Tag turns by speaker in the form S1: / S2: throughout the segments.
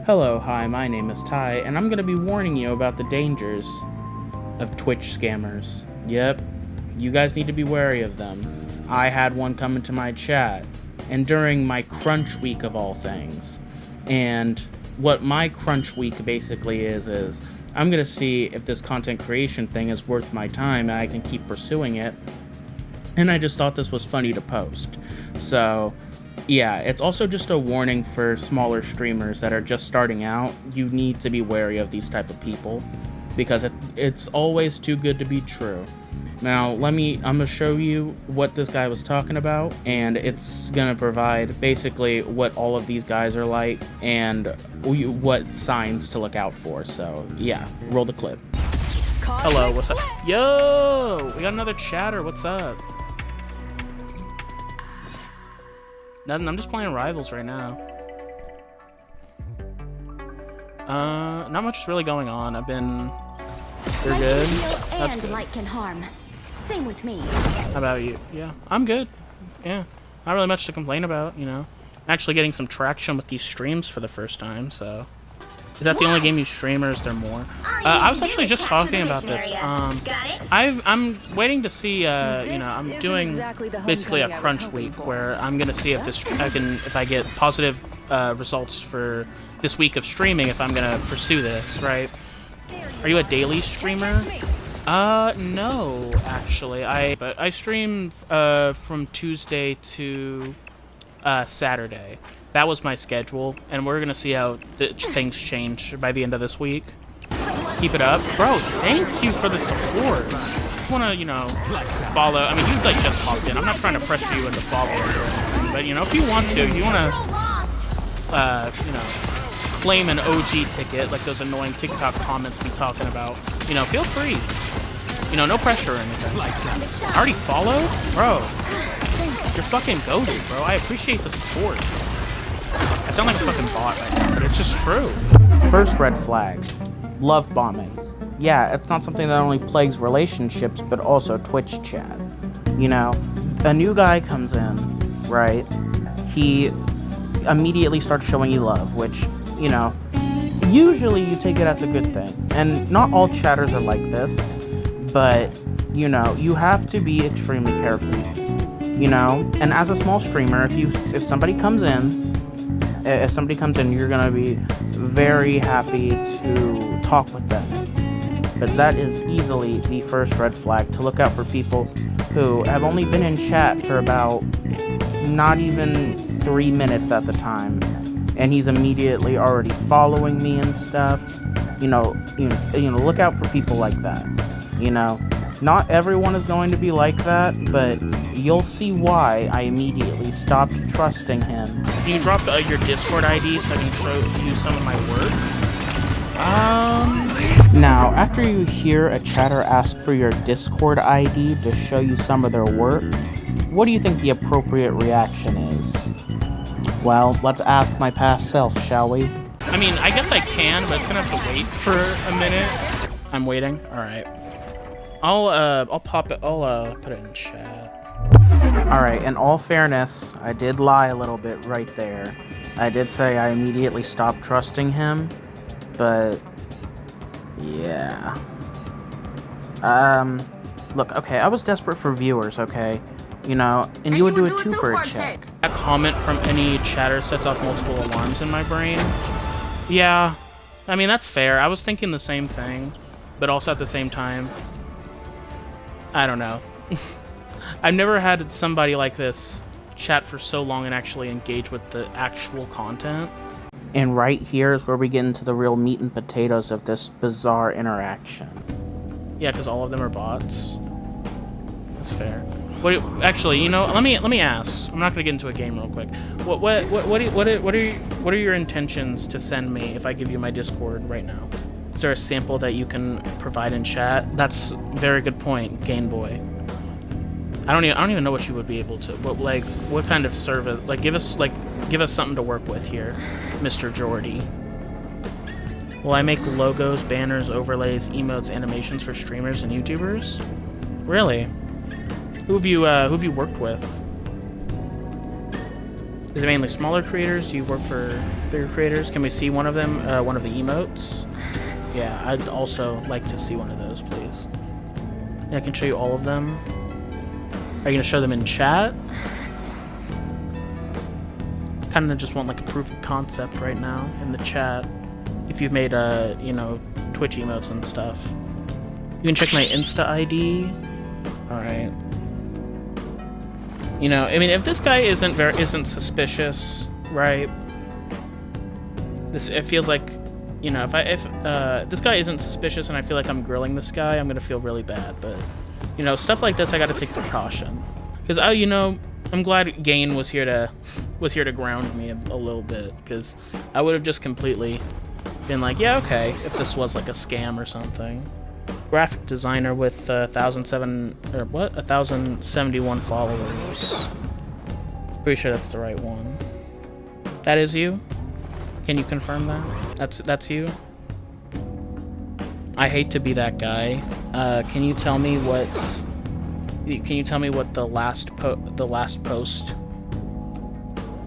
S1: Hello, hi, my name is Ty, and I'm going to be warning you about the dangers of Twitch scammers. Yep, you guys need to be wary of them. I had one come into my chat, and during my crunch week of all things. And what my crunch week basically is I'm going to see if this content creation thing is worth my time and I can keep pursuing it. And I just thought this was funny to post. So, yeah, it's also just a warning for smaller streamers that are just starting out. You need to be wary of these type of people because it's always too good to be true. Now, I'm going to show you what this guy was talking about, and it's going to provide basically what all of these guys are like and what signs to look out for. So, yeah, roll the clip. Hello, what's up? Yo, we got another chatter. What's up? Nothing, I'm just playing Rivals right now. Not much is really going on. You're good? That's good.
S2: Light can harm. Same with me.
S1: How about you? Yeah, I'm good. Yeah, not really much to complain about, you know. Actually getting some traction with these streams for the first time, so. Is that the only game you stream, or is there more? I was actually just talking about this. I'm waiting to see, you know, I'm doing basically a crunch week where I'm gonna see if if I get positive results for this week of streaming, if I'm gonna pursue this, right? Are you a daily streamer? No, actually. But I stream from Tuesday to Saturday. That was my schedule, and we're gonna see how things change by the end of this week. Keep it up, bro. Thank you for the support. I wanna, you know, follow. I mean, you like just popped in. I'm not trying to pressure you into following, but you know, if you want to, if you wanna, you know, claim an OG ticket like those annoying TikTok comments be talking about, you know, feel free. You know, no pressure or anything. Already followed, bro. You're fucking goated, bro. I appreciate the support. I sound like a fucking bot right now, but it's just true. First red flag. Love bombing. Yeah, it's not something that only plagues relationships, but also Twitch chat. You know, a new guy comes in, right? He immediately starts showing you love, which, you know, usually you take it as a good thing. And not all chatters are like this, but, you know, you have to be extremely careful. You know, and as a small streamer, if somebody comes in, you're gonna be very happy to talk with them. But that is easily the first red flag, to look out for people who have only been in chat for about not even 3 minutes at the time, and he's immediately already following me and stuff. You know, look out for people like that. You know, not everyone is going to be like that, but you'll see why I immediately stopped trusting him. Can you drop your Discord ID so I can show you some of my work? Now, after you hear a chatter ask for your Discord ID to show you some of their work, what do you think the appropriate reaction is? Well, let's ask my past self, shall we? I mean, I guess I can, but it's gonna have to wait for a minute. I'm waiting? Alright. I'll pop it, I'll put it in chat. Alright, in all fairness, I did lie a little bit right there. I did say I immediately stopped trusting him, but yeah. Look, okay, I was desperate for viewers, okay? You know, and you would do it too for a check. A comment from any chatter sets off multiple alarms in my brain. Yeah, I mean, that's fair. I was thinking the same thing, but also at the same time, I don't know. I've never had somebody like this chat for so long and actually engage with the actual content. And right here is where we get into the real meat and potatoes of this bizarre interaction. Yeah, because all of them are bots. That's fair. Actually, you know, let me ask. I'm not gonna get into a game real quick. What are your intentions to send me if I give you my Discord right now? Is there a sample that you can provide in chat? That's a very good point, Gameboy. I don't even know what you would be able to. What kind of service? Like, give us something to work with here, Mr. Jordy. Will I make logos, banners, overlays, emotes, animations for streamers and YouTubers? Really? Who have you worked with? Is it mainly smaller creators? Do you work for Bigger creators. Can we see one of them? One of the emotes? Yeah, I'd also like to see one of those, please. Yeah, I can show you all of them. Are you gonna show them in chat? Kind of just want like a proof of concept right now in the chat. If you've made you know, Twitch emotes and stuff. You can check my Insta ID. All right. You know, I mean, if this guy isn't suspicious, right? It feels like, you know, if this guy isn't suspicious and I feel like I'm grilling this guy, I'm gonna feel really bad. But, you know, stuff like this, I gotta take precaution. Because you know, I'm glad Gain was here to ground me a little bit, because I would have just completely been like, yeah, okay, if this was like a scam or something. Graphic designer with 1,071 followers. Pretty sure that's the right one. That is you? Can you confirm that? That's you? I hate to be that guy. Can you tell me what? Can you tell me what the last post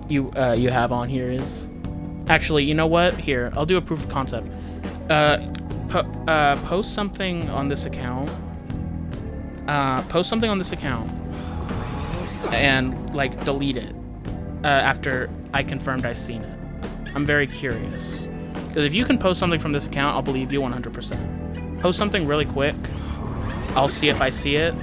S1: you have on here is? Actually, you know what? Here, I'll do a proof of concept. Post something on this account. Post something on this account, and like delete it after I confirmed I seen it. I'm very curious, because if you can post something from this account, I'll believe you 100%. Post something really quick. I'll see if I see it.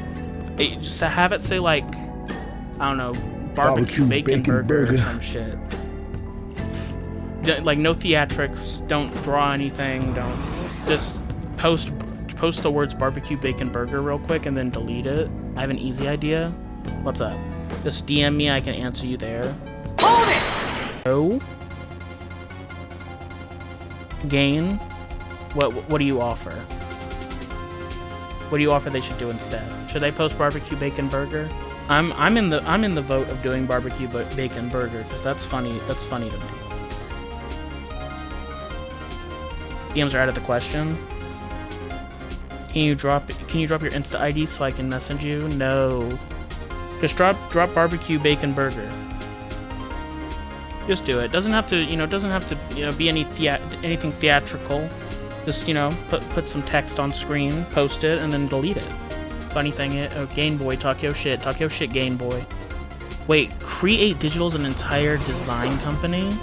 S1: Just have it say like, I don't know, barbecue bacon burger or some shit. Like no theatrics. Don't draw anything. Don't. Just post the words barbecue bacon burger real quick and then delete it. I have an easy idea. What's up? Just DM me, I can answer you there. Hold it! Oh? Gain? What do you offer? What do you offer they should do instead? Should they post barbecue bacon burger? I'm in the vote of doing barbecue bacon burger, because that's funny to me. DMs are out of the question. Can you drop your Insta ID so I can message you? No. Just drop barbecue bacon burger. Just do it. Doesn't have to be anything theatrical. Just, you know, put some text on screen, post it, and then delete it. Funny thing, Game Boy, talk your shit, Game Boy. Wait, Create Digital's an entire design company?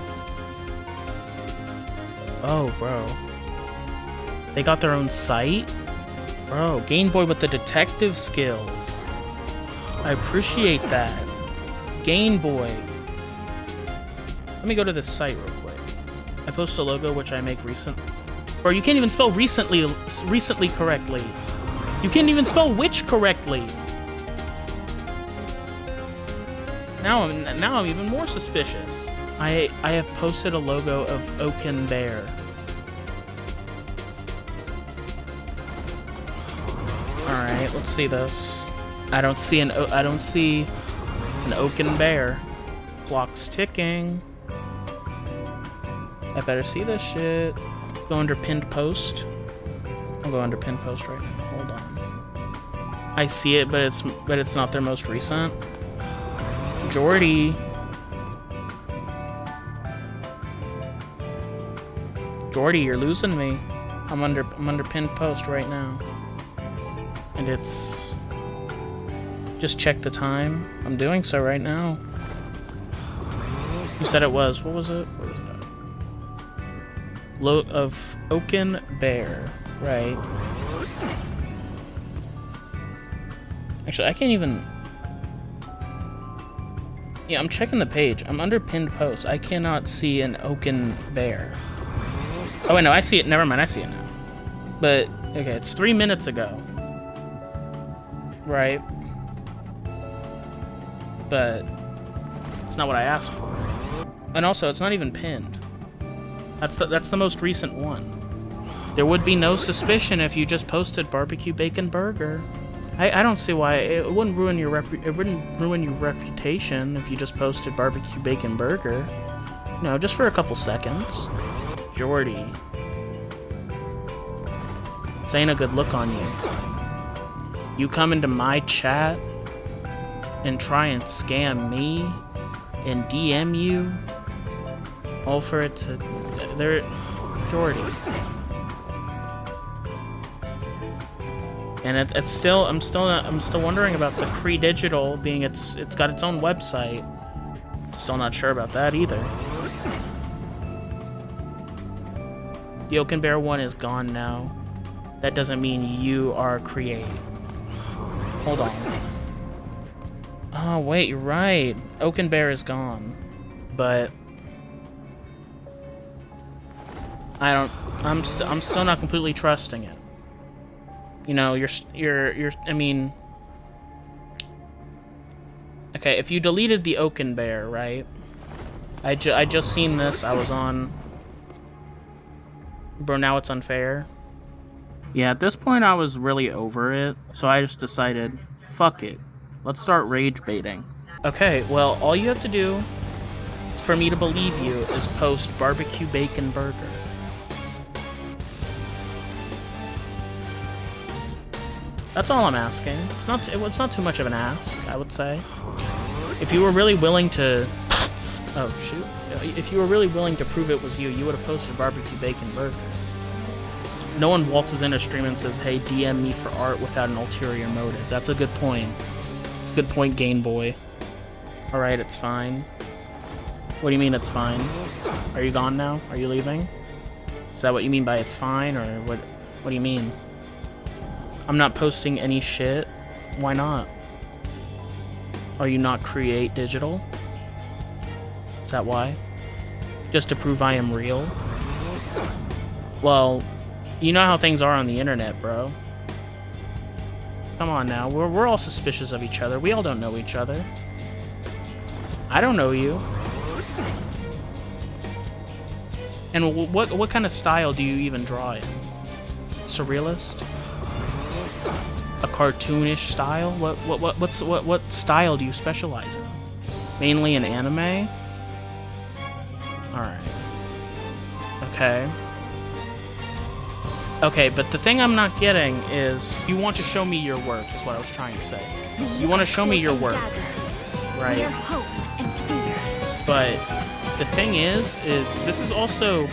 S1: Oh, bro. They got their own site? Bro, Game Boy with the detective skills. I appreciate that. Game Boy. Let me go to this site real quick. I post a logo which I make recent. Bro, you can't even spell recently correctly. You can't even spell which correctly. Now I'm even more suspicious. I have posted a logo of Oaken Bear. Alright, let's see this. I don't see an Oaken Bear. Clock's ticking. I better see this shit. Go under pinned post. I'll go under pinned post right now. Hold on. I see it, but it's not their most recent. Jordy. Jordy, you're losing me. I'm under pinned post right now. And it's... Just check the time. I'm doing so right now. You said it was. What was it? What was it? Of Oaken Bear. Right. Actually, I can't even... Yeah, I'm checking the page. I'm under pinned post. I cannot see an Oaken Bear. Oh, wait, no, I see it. Never mind, I see it now. But, okay, it's 3 minutes ago. Right. But it's not what I asked for. And also, it's not even pinned. That's the most recent one. There would be no suspicion if you just posted barbecue bacon burger. I don't see why it wouldn't ruin your reputation if you just posted barbecue bacon burger. You know, just for a couple seconds. Jordy. This ain't a good look on you. You come into my chat and try and scam me and DM you. All for it to... They're... Jordy. And it's still... I'm still wondering about the Cree Digital being it's got its own website. Still not sure about that either. The Oaken Bear one is gone now. That doesn't mean you are Create. Hold on. Oh, wait, you're right. Oaken Bear is gone. But... I'm still not completely trusting it. You know, I mean... Okay, if you deleted the Oaken Bear, right? I just seen this, I was on... Bro, now it's unfair. Yeah, at this point I was really over it, so I just decided, fuck it. Let's start rage baiting. Okay, well, all you have to do for me to believe you is post barbecue bacon burger. That's all I'm asking. It's not too much of an ask, I would say. If you were really willing to... Oh, shoot. If you were really willing to prove it was you, you would have posted barbecue bacon burger. No one waltzes in a stream and says, hey, DM me for art without an ulterior motive. That's a good point. It's a good point, Game Boy. Alright, it's fine. What do you mean it's fine? Are you gone now? Are you leaving? Is that what you mean by it's fine, or what do you mean? I'm not posting any shit? Why not? Are you not Create Digital? Is that why? Just to prove I am real? Well, you know how things are on the internet, bro. Come on now, we're all suspicious of each other. We all don't know each other. I don't know you. And what kind of style do you even draw in? Surrealist? A cartoonish style? What style do you specialize in? Mainly in anime? Alright. Okay. Okay, but the thing I'm not getting is you want to show me your work, is what I was trying to say. You want to show me your work, right? But the thing is this is also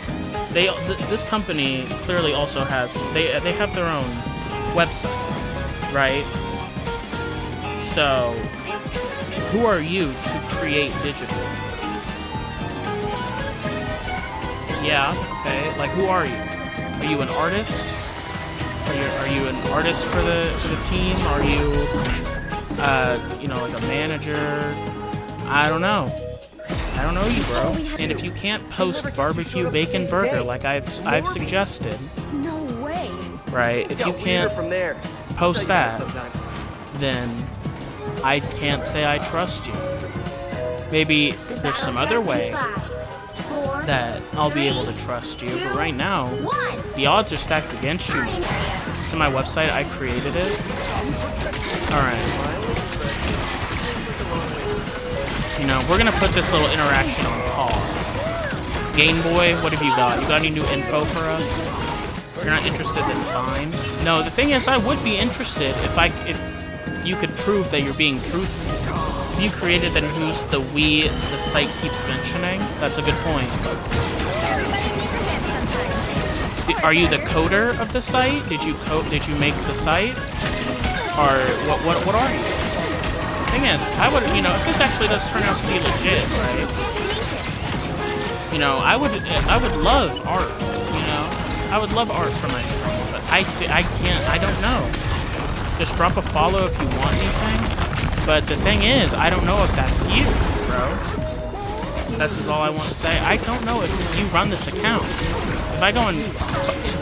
S1: this company clearly also has they have their own website, right? So who are you to Create Digital? Yeah, okay. Like, who are you? Are you an artist? Are you an artist for the team? Are you, you know, like a manager? I don't know. I don't know you, bro. And if you can't post barbecue bacon burger like I've suggested,
S2: No way.
S1: right? If you can't post that, then I can't say I trust you. Maybe there's some other way that I'll be able to trust you, but right now, the odds are stacked against you. To my website, I created it. Alright. You know, we're gonna put this little interaction on pause. Game Boy, what have you got? You got any new info for us? You're not interested, then fine. No, the thing is, I would be interested if you could prove that you're being truthful. If you created, then who's the we the site keeps mentioning? That's a good point. Are you the coder of the site? Did you make the site? Or what are you? Thing is, I would, you know, if this actually does turn out to be legit, right? You know, I would love art, you know? I would love art for my stream, but I don't know. Just drop a follow if you want anything. But the thing is, I don't know if that's you, bro. This is all I want to say. I don't know if you run this account. If I go and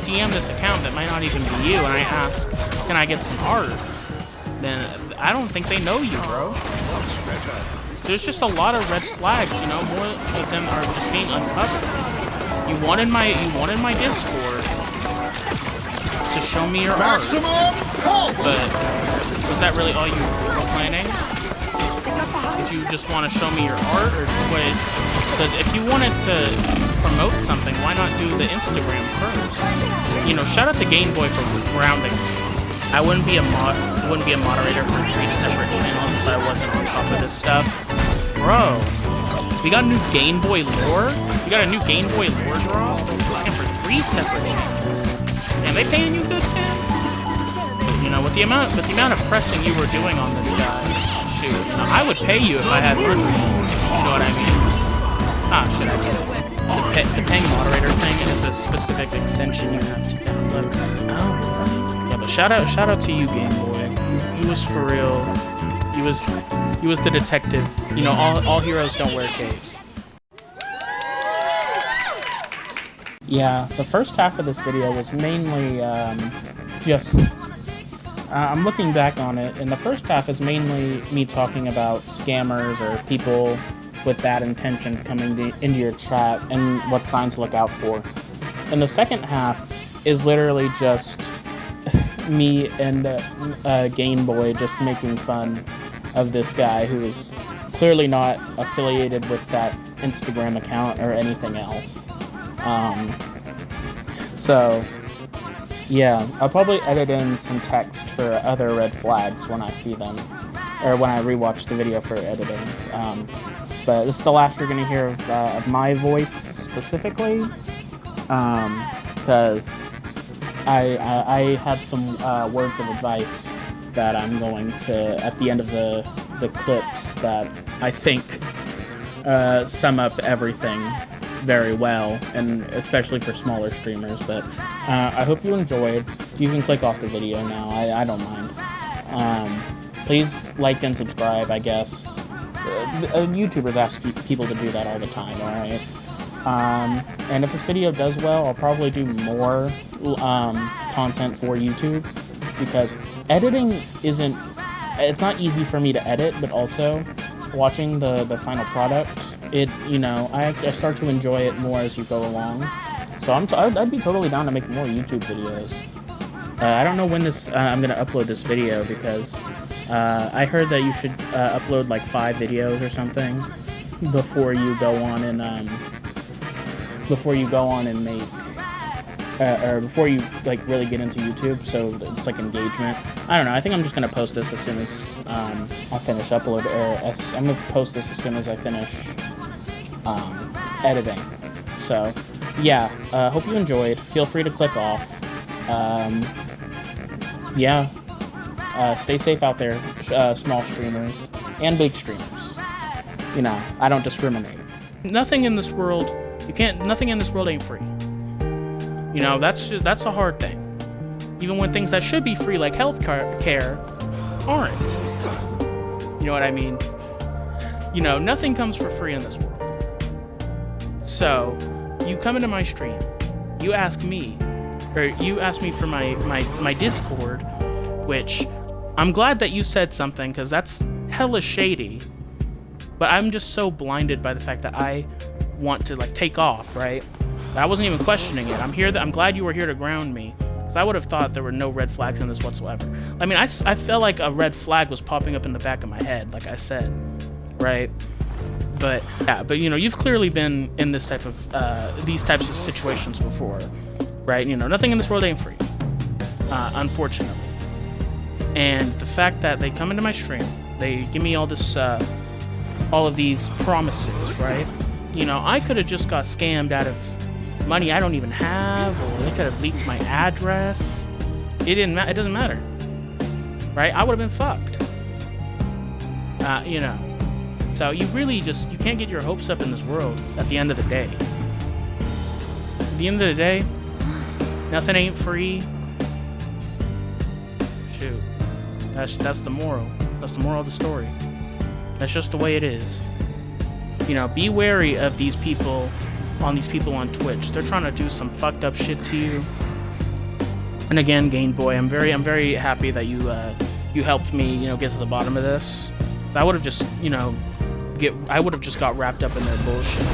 S1: DM this account that might not even be you, and I ask, can I get some art? Then I don't think they know you, bro. There's just a lot of red flags, you know. More of them are just being uncovered. You wanted my Discord to show me your art, but was that really all you were planning? Did you just want to show me your art, or what? Because if you wanted to promote something, why not do the Instagram first? You know, shout out to Game Boy for grounding me. I wouldn't be a moderator for 3 separate channels if I wasn't on top of this stuff, bro. We got a new Game Boy lore. We got a new Game Boy lore draw. And for 3 separate channels. And they paying you good, Cam? You know, with the amount of pressing you were doing on this guy, shoot, you know, I would pay you if I had money. You know what I mean? Ah, shit, I get it. The paying moderator thing is a specific extension you have to download. Oh, yeah, but shout out to you, Game Boy. You was for real. He was the detective. You know, all heroes don't wear capes. Yeah, the first half of this video was mainly just. I'm looking back on it, and the first half is mainly me talking about scammers or people with bad intentions coming into your chat and what signs to look out for. And the second half is literally just me and Game Boy just making fun of this guy who is clearly not affiliated with that Instagram account or anything else. So yeah, I'll probably edit in some text for other red flags when I see them, or when I rewatch the video for editing. But this is the last you're going to hear of my voice specifically, because I have some words of advice that I'm going to, at the end of the clips, that I think sum up everything very well, and especially for smaller streamers. But I hope you enjoyed. You can click off the video now. I don't mind. Please like and subscribe, I guess. YouTubers ask people to do that all the time, alright? And if this video does well, I'll probably do more content for YouTube, because editing it's not easy for me to edit, but also watching the final product, I start to enjoy it more as you go along. So I'd be totally down to make more YouTube videos. I don't know when I'm gonna upload this video, because I heard that you should upload like 5 videos or something before you go on and make or before you like really get into YouTube. So it's like engagement. I don't know. I think I'm just gonna post this as soon as I finish I'm gonna post this as soon as I finish editing. So yeah, hope you enjoyed. Feel free to click off. Yeah. Stay safe out there, small streamers and big streamers. You know, I don't discriminate. Nothing in this world ain't free. You know, that's a hard thing. Even when things that should be free, like health care, aren't. You know what I mean? You know, nothing comes for free in this world. So, you come into my stream, you ask me for my Discord, which I'm glad that you said something, because that's hella shady. But I'm just so blinded by the fact that I want to like take off, right? I wasn't even questioning it. I'm glad you were here to ground me, because I would have thought there were no red flags in this whatsoever. I mean, I felt like a red flag was popping up in the back of my head, like I said, right? But yeah, you know, you've clearly been in this type of these types of situations before, right? You know, nothing in this world ain't free, unfortunately. And the fact that they come into my stream, they give me all this, all of these promises, right? You know, I could have just got scammed out of money I don't even have, or they could have leaked my address. It doesn't matter, right? I would have been fucked. You know, so you can't get your hopes up in this world. At the end of the day, nothing ain't free. Shoot, that's the moral. That's the moral of the story. That's just the way it is. You know, be wary of these people on Twitch. They're trying to do some fucked up shit to you. And again, Game Boy, I'm very happy that you helped me, you know, get to the bottom of this. So I would have just, you know, got wrapped up in their bullshit.